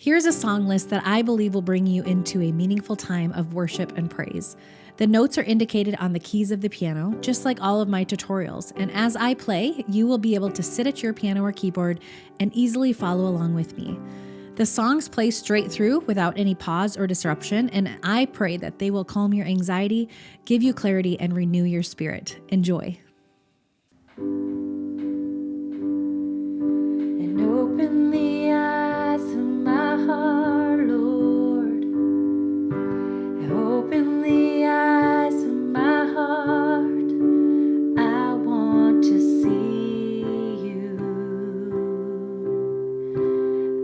Here's a song list that I believe will bring you into a meaningful time of worship and praise. The notes are indicated on the keys of the piano, just like all of my tutorials. And as I play, you will be able to sit at your piano or keyboard and easily follow along with me. The songs play straight through without any pause or disruption, and I pray that they will calm your anxiety, give you clarity, and renew your spirit. Enjoy. And open the eyes of my heart, Lord. And open the eyes of my heart. I want to see you.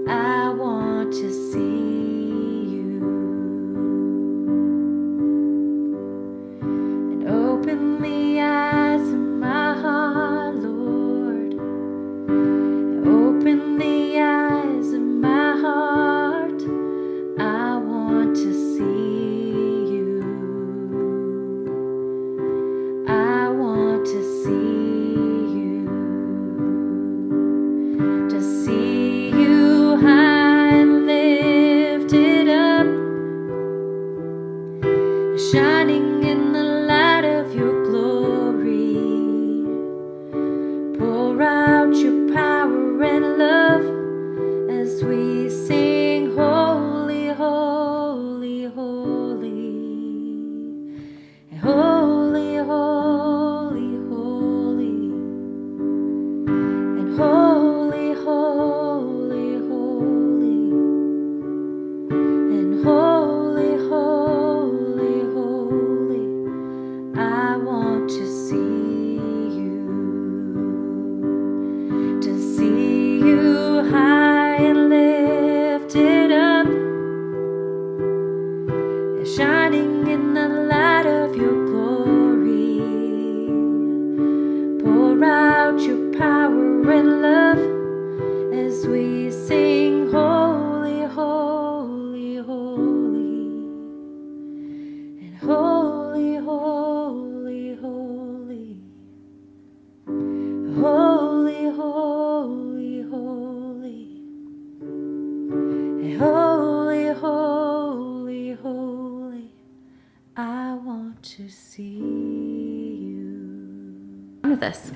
I want to see you. And open the eyes of my heart, Lord. Open the eyes of my heart. I want to see you. I want to see you. To see you high and lifted up, shining in the light of your glory. Pour out your power and love as we sing, holy, holy, holy, and holy, holy, holy, and holy, holy, holy, and holy, holy, holy. I want to see you. To see you high and lifted up, shining in the light of your glory. Pour out your power and love as we sing, holy, holy, holy, and holy, holy, holy, holy, holy, holy, and holy, holy, holy. I want to see you. With this.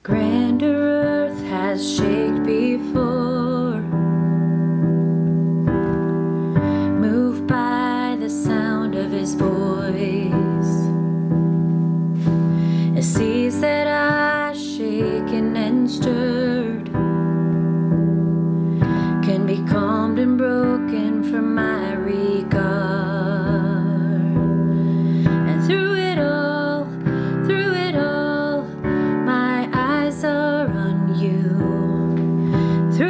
Grander earth has shaked before, moved by the sound of his voice. It sees that I shaken and stirred, can be calmed and broken from my regard. And through it all, my eyes are on you. Through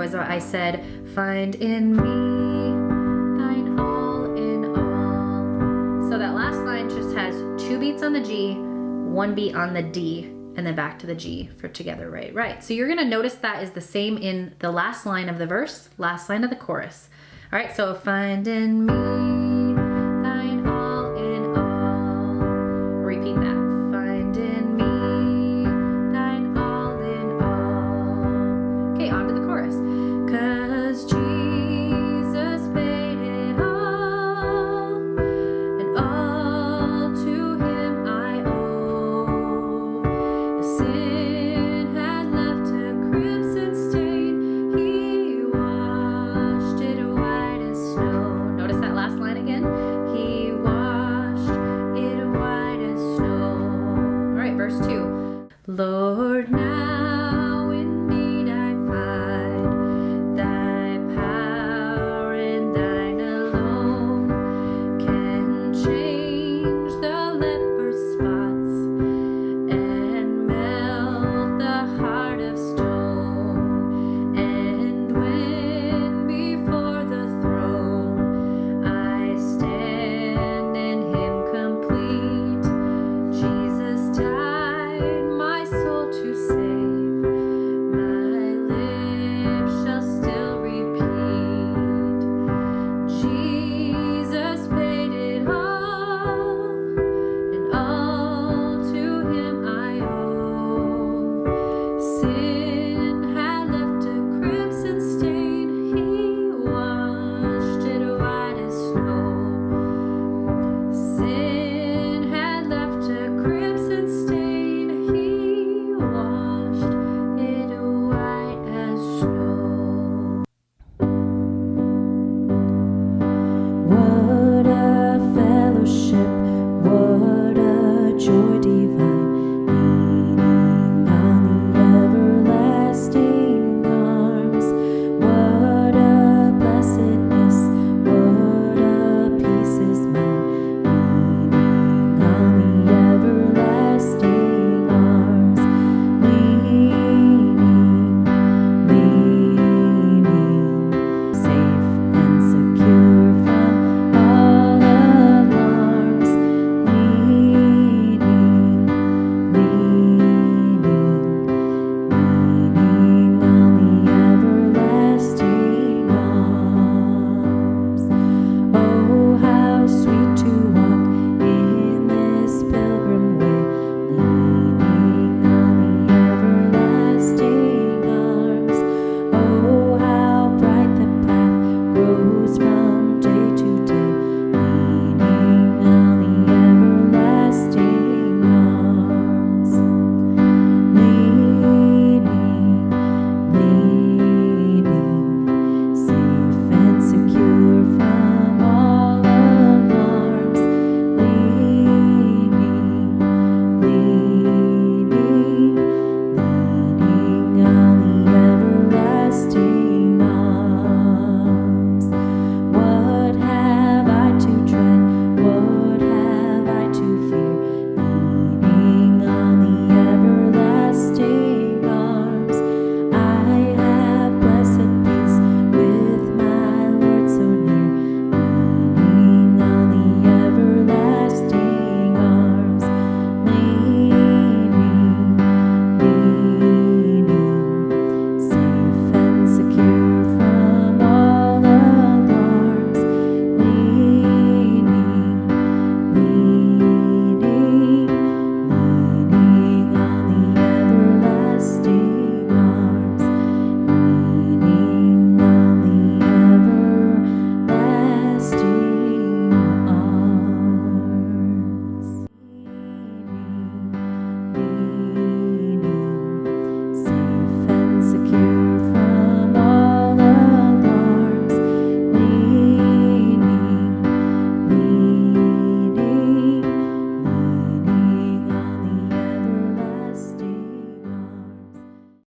is I said, find in me thine all in all. So that last line just has 2 beats on the G, 1 beat on the D, and then back to the G for together, right, right. So you're gonna notice that is the same in the last line of the verse, last line of the chorus. All right, so find in me